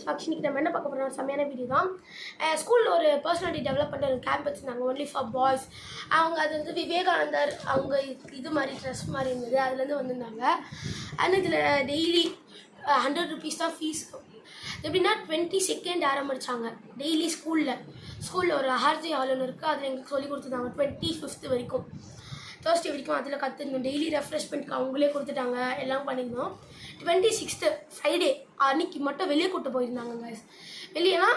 ஃபங்க்ஷனுக்கு நம்ம என்ன பார்க்க போகிறோம்? செம்மையான வீடியோ தான். ஸ்கூலில் ஒரு பர்சனாலிட்டி டெவலப் பண்ணுற ஒரு கேம்ப் வச்சுருந்தாங்க, ஒன்லி ஃபார் பாய்ஸ். அவங்க அது வந்து விவேகானந்தர் அவங்க இது மாதிரி ட்ரெஸ் மாதிரி இருந்தது, அதுலேருந்து வந்திருந்தாங்க. அண்ட் இதில் டெய்லி 100 rupees தான் ஃபீஸ். எப்படின்னா 22nd ஆரம்பித்தாங்க டெய்லி ஸ்கூலில் ஒரு ஆர்ஜி ஹால்னு இருக்குது, அதில் எங்களுக்கு சொல்லி கொடுத்துருந்தாங்க 25th வரைக்கும், தேர்ஸ்டே வரைக்கும் அதில் கற்றுருந்தோம். டெய்லி ரெஃப்ரெஷ்மெண்ட்க்கு அவங்களே கொடுத்துட்டாங்க, எல்லாம் பண்ணியிருந்தோம். 26th ஃப்ரைடே அன்னைக்கு மட்டும் வெளியே கூப்பிட்டு போயிருந்தாங்க கைஸ். வெளியேனா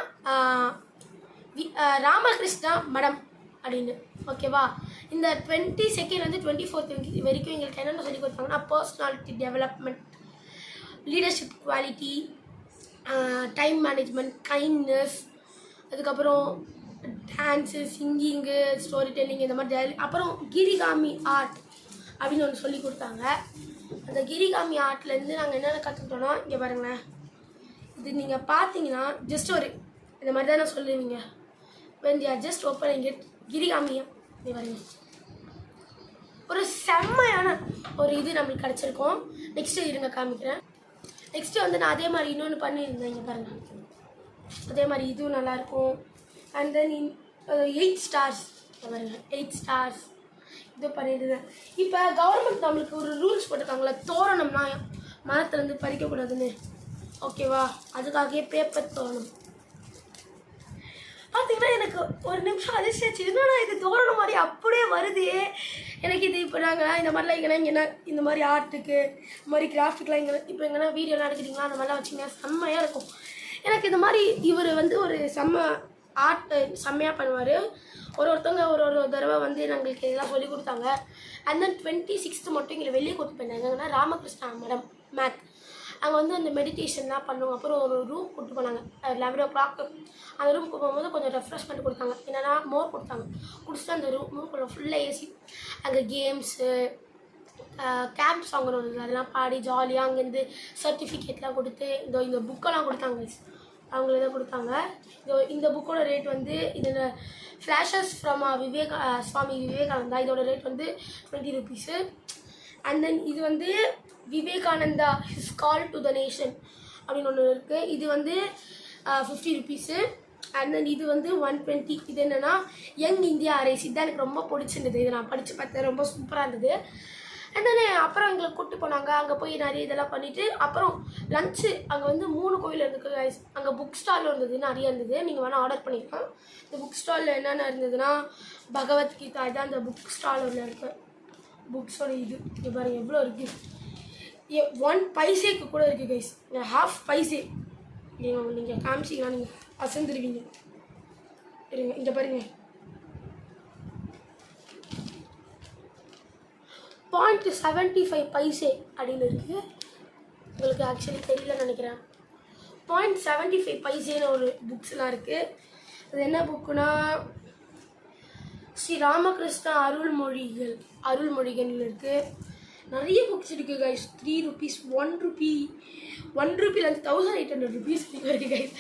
ராமகிருஷ்ணா மடம் அப்படின்னு, ஓகேவா. இந்த 22nd வந்து 24th வரைக்கும் எங்களுக்கு என்னென்ன சொல்லி கொடுத்தாங்கன்னா, personality development, leadership quality, time management, kindness, அதுக்கப்புறம் டான்ஸு, சிங்கிங்கு, ஸ்டோரி டெல்லிங், இந்த மாதிரி. அப்புறம் கிரிகாமி ஆர்ட் அப்படின்னு ஒன்று சொல்லி கொடுத்தாங்க. அந்த கிரிகாமி ஆர்ட்லேருந்து நாங்கள் என்னென்ன கற்றுக்கிட்டோன்னா, இங்கே பாருங்களேன், இது நீங்கள் பார்த்தீங்கன்னா ஜஸ்ட் ஒரு இந்த மாதிரி தானே சொல்லுவீங்க. When you are just opening it, கிரிகாமியா இங்கே பாருங்க, ஒரு செம்மையான ஒரு இது நம்மளுக்கு கிடச்சிருக்கோம். நெக்ஸ்ட்டு இருங்க காமிக்கிறேன். நெக்ஸ்ட்டு வந்து நான் அதே மாதிரி இன்னொன்று பண்ணியிருந்தேன், இங்கே பாருங்கள், அதே மாதிரி இதுவும் நல்லாயிருக்கும். அண்ட் தென் 8 stars பாருங்க, 8 stars இது பண்ணிடுவேன். இப்போ கவர்மெண்ட் நம்மளுக்கு ஒரு ரூல்ஸ் போட்டிருக்காங்களே, தோரணம்னா மரத்துலேருந்து பறிக்கக்கூடாதுன்னு, ஓகேவா. அதுக்காகவே பேப்பர் தோரணம் பார்த்தீங்கன்னா எனக்கு ஒரு நிமிஷம் அதிர்ச்சி, என்னன்னா இது தோரணம் மாதிரி அப்படியே வருது எனக்கு. இது இப்போ நாங்கள் இந்த மாதிரிலாம் இங்கன்னா இந்த மாதிரி ஆர்ட்டுக்கு, இந்த மாதிரி கிராஃப்ட்டுக்கெலாம் இப்போ எங்கன்னா வீடியோலாம் எடுக்கிறீங்களா, அந்த மாதிரிலாம் வச்சிங்கன்னா செம்மையாக இருக்கும். எனக்கு இந்த மாதிரி இவர் வந்து ஒரு ஆர்ட் செம்மையாக பண்ணுவார். ஒருத்தவங்க ஒரு தடவை வந்து எங்களுக்கு இதெல்லாம் சொல்லி கொடுத்தாங்க. அண்ட் தென் 26th மட்டும் எங்களை வெளியே கூட்டு போயிருந்தாங்க. எங்கன்னா ராமகிருஷ்ணா மடம் மேத், அங்கே வந்து அந்த மெடிடேஷன்லாம் பண்ணுவோம். அப்புறம் ஒரு ரூம் கூப்பிட்டு போனாங்க 11 o'clock. அந்த ரூமுக்கு போகும்போது கொஞ்சம் ரெஃப்ரெஷ்மெண்ட் கொடுத்தாங்க, என்னென்னா மோர் கொடுத்தாங்க. குடிச்சிட்டு அந்த ரூமுக்குள்ள ஃபுல்லாக ஏசி, அங்கே கேம்ஸு, கேம்ப் சாங் ஒன்று அதெல்லாம் பாடி ஜாலியாக அங்கேருந்து சர்டிஃபிகேட்லாம் கொடுத்து இந்த புக்கெல்லாம் கொடுத்தாங்க, அவங்களே தான் கொடுத்தாங்க. இந்த புக்கோட ரேட் வந்து இதில் ஃப்ளாஷஸ் ஃப்ரம் சுவாமி விவேகானந்தா, இதோட ரேட் வந்து 20 rupees. அண்ட் தென் இது வந்து Vivekananda his call to the nation அப்படின்னு ஒன்று இருக்குது, இது வந்து 50 rupees. அண்ட் தென் இது வந்து 120. இது என்னென்னா யங் இந்தியா அரேஸ், இதுதான் எனக்கு ரொம்ப பிடிச்சிருந்தது. இதை நான் படித்து பார்த்தேன், ரொம்ப சூப்பராக இருந்தது. அண்ட் தென் அப்புறம் எங்களை கூப்பிட்டு போனாங்க, அங்கே போய் நிறைய இதெல்லாம் பண்ணிவிட்டு அப்புறம் லஞ்சு அங்கே வந்து 3 கோயில் இருந்துக்கு கைஸ். அங்கே புக் ஸ்டால் இருந்தது, நிறைய இருந்தது, நீங்கள் வேணால் ஆர்டர் பண்ணிக்கலாம். இந்த புக் ஸ்டாலில் என்னென்ன இருந்ததுன்னா, பகவத்கீதா, இதான் அந்த புக் ஸ்டால் ஒன்று இருக்குது. புக்ஸோட இது இங்கே பாருங்கள் எவ்வளோ இருக்குது, 1 பைசேக்கு கூட இருக்குது கைஸ், 1/2 பைசே. நீங்கள் காமிச்சிக்கலாம், நீங்கள் அசந்துருவீங்க. இருங்க இங்கே பாருங்கள், 0.75 பைசே அப்படின்னு இருக்குது. உங்களுக்கு ஆக்சுவலி தெரியலன்னு நினைக்கிறேன். 0.75 பைசேன்னு ஒரு புக்ஸ்லாம் இருக்குது. அது என்ன புக்குன்னா, ஸ்ரீ ராமகிருஷ்ணா அருள்மொழிகள் இருக்குது. நிறைய புக்ஸ் இருக்குது கைஸ். 3 rupees, 1 rupee, 1 rupeeலேருந்து 1800 rupees இருக்குது கைஸ்.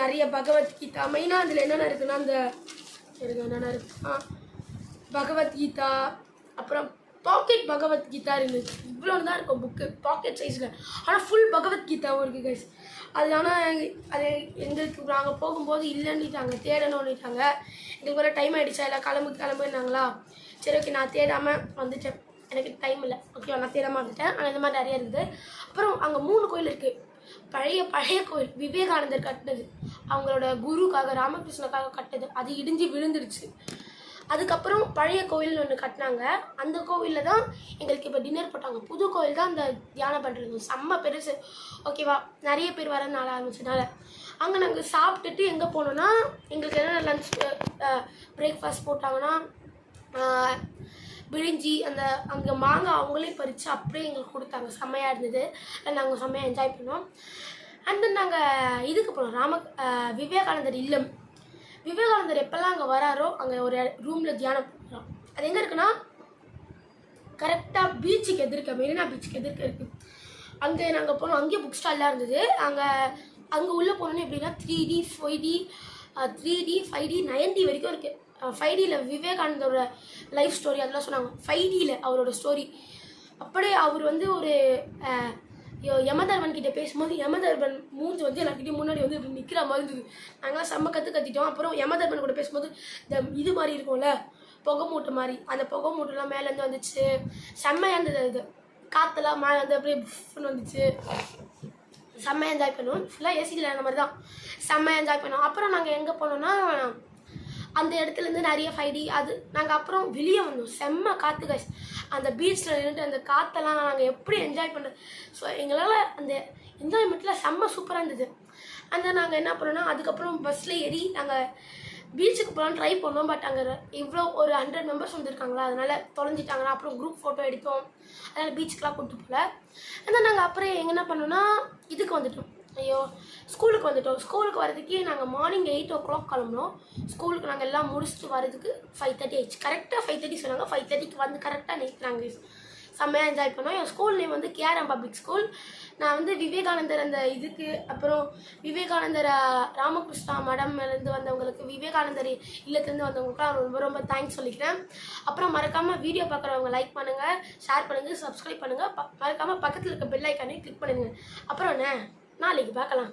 நிறைய பகவத்கீதா, மெயினாக அதில் என்னென்ன இருக்குன்னா, அந்த என்னென்ன இருக்குன்னா பகவத்கீதா, அப்புறம் பாக்கெட் பகவத்கீதா இருந்துச்சு. இவ்வளோ தான் இருக்கும் புக்கு, பாக்கெட் சைஸில். ஆனால் ஃபுல் பகவத்கீதாவும் இருக்குது கைஸ். அது ஆனால் அது எங்களுக்கு நாங்கள் போகும்போது இல்லைன்னுட்டாங்க, தேடணும்னுட்டாங்க. எங்களுக்கு வர டைம் ஆகிடுச்சா, இல்லை கிளம்புனாங்களா. சரி ஓகே, நான் தேடாமல் வந்துட்டேன், எனக்கு டைம் இல்லை, ஓகே நான் தேடாமல் வந்துட்டேன். ஆனால் இந்த மாதிரி நிறைய இருக்குது. அப்புறம் அங்கே 3 கோயில் இருக்குது. பழைய கோயில் விவேகானந்தர் கட்டினது, அவங்களோட குருக்காக ராமகிருஷ்ணக்காக கட்டினது, அது இடிஞ்சு விழுந்துருச்சு. அதுக்கப்புறம் பழைய கோயில்னு ஒன்று கட்டினாங்க, அந்த கோவிலில் தான் எங்களுக்கு இப்போ டின்னர் போட்டாங்க. புது கோயில் தான் அந்த தியானம் பண்ணுறது, செம்ம பெருசு, ஓகேவா. நிறைய பேர் வர நாள் ஆரம்பிச்சதுனால அங்கே நாங்கள் சாப்பிட்டுட்டு எங்கே போனோன்னா, எங்களுக்கு என்னென்ன லன்ச் பிரேக்ஃபாஸ்ட் போட்டாங்கன்னா, பிரிஞ்சி, அங்கே மாங்காய் அவங்களே பறித்து அப்படியே எங்களுக்கு கொடுத்தாங்க, செம்மையாக இருந்தது. நாங்கள் செம்மையாக என்ஜாய் பண்ணோம். அண்ட் தென் நாங்கள் இதுக்கு போனோம், விவேகானந்தர் இல்லம். விவேகானந்தர் எப்போல்லாம் அங்கே வராரோ அங்கே ஒரு ரூமில் தியானம் பண்ணுறோம். அது எங்கே இருக்குன்னா, கரெக்டாக பீச்சுக்கு எதிர்க்க, மெரினா பீச்சுக்கு எதிர்க்க இருக்குது. அங்கே நாங்கள் போனோம், அங்கேயே புக் ஸ்டால்லாம் இருந்தது. அங்கே உள்ளே போனோன்னே எப்படின்னா 3D 5D 9D வரைக்கும் இருக்குது. 5Dயில் விவேகானந்தரோட லைஃப் ஸ்டோரி அதெல்லாம் சொன்னாங்க. 5Dயில் அவரோட ஸ்டோரி அப்படியே அவர் வந்து ஒரு யமதர்மன் கிட்ட பேசும்போது யமதர்மன் மூஞ்சி வந்து எல்லாருக்கிட்டையும் முன்னாடி வந்து இப்படி நிற்கிற மாதிரி இருந்தது. நாங்களாம் செம்ம கத்திட்டோம். அப்புறம் யமதர்மன் கூட பேசும்போது இந்த இது மாதிரி இருக்கும்ல, புகை மூட்டை மாதிரி, அந்த புகை மூட்டைலாம் மேலேருந்து வந்துச்சு. செம்மையாக இருந்தது. இது காற்றெல்லாம் மேலே வந்து அப்படியே புஃப்னு வந்துச்சு. செம்மையாக என்ஜாய் பண்ணுவோம். ஃபுல்லாக ஏசியில் அந்த மாதிரி தான் செம்மையாக என்ஜாய் பண்ணுவோம். அப்புறம் நாங்கள் எங்கே போனோம்னா அந்த இடத்துலேருந்து நிறைய 5D அது நாங்கள் அப்புறம் வெளியே வந்தோம். செம்ம காற்று கைஸ். அந்த பீச்சில் நின்றுட்டு அந்த காற்றெல்லாம் நாங்கள் எப்படி என்ஜாய் பண்ணுறது. ஸோ எங்களால் அந்த என்ஜாய்மெண்ட்டில் செம்ம சூப்பராக இருந்தது. அந்த நாங்கள் என்ன பண்ணோன்னா அதுக்கப்புறம் பஸ்ஸில் ஏறி நாங்கள் பீச்சுக்கு போகலான்னு ட்ரை பண்ணோம். பட் அங்கே இவ்வளோ ஒரு 100 மெம்பர்ஸ் வந்துருக்காங்களா, அதனால் தொலைஞ்சிட்டாங்கன்னா அப்புறம் குரூப் ஃபோட்டோ எடுத்தோம். அதனால் பீச்சுக்கெலாம் கூப்பிட்டு போகல. ஆனால் நாங்கள் அப்புறம் எங்கே என்ன பண்ணோன்னா இதுக்கு வந்துட்டோம். ஐயோ ஸ்கூலுக்கு வந்துட்டோம். ஸ்கூலுக்கு வரதுக்கே நாங்கள் மார்னிங் 8 o'clock கிளம்புனோம். ஸ்கூலுக்கு நாங்கள் எல்லாம் முடிச்சுட்டு வரதுக்கு 5:30 ஆயிடுச்சு. கரெக்டாக 5:30 சொன்னாங்க. 5:30க்கு வந்து கரெக்டாக நிற்கிறாங்க. செம்மையாக என்ஜாய் பண்ணோம். என் ஸ்கூல் நேம் வந்து கேஆர்எம் பப்ளிக் ஸ்கூல். நான் வந்து விவேகானந்தர் அந்த இதுக்கு அப்புறம் விவேகானந்தர் ராமகிருஷ்ணா மடம்லேருந்து வந்தவங்களுக்கு, விவேகானந்தர் இல்லத்துலேருந்து வந்தவங்களுக்குலாம் ரொம்ப ரொம்ப தேங்க்ஸ் சொல்லிக்கிறேன். அப்புறம் மறக்காமல் வீடியோ பார்க்குறவங்க லைக் பண்ணுங்கள், ஷேர் பண்ணுங்கள், சப்ஸ்கிரைப் பண்ணுங்கள். மறக்காமல் பக்கத்தில் இருக்க பெல் ஐக்கானே கிளிக் பண்ணுங்கள். அப்புறம் என்ன நாளைக்கு பார்க்கலாம்.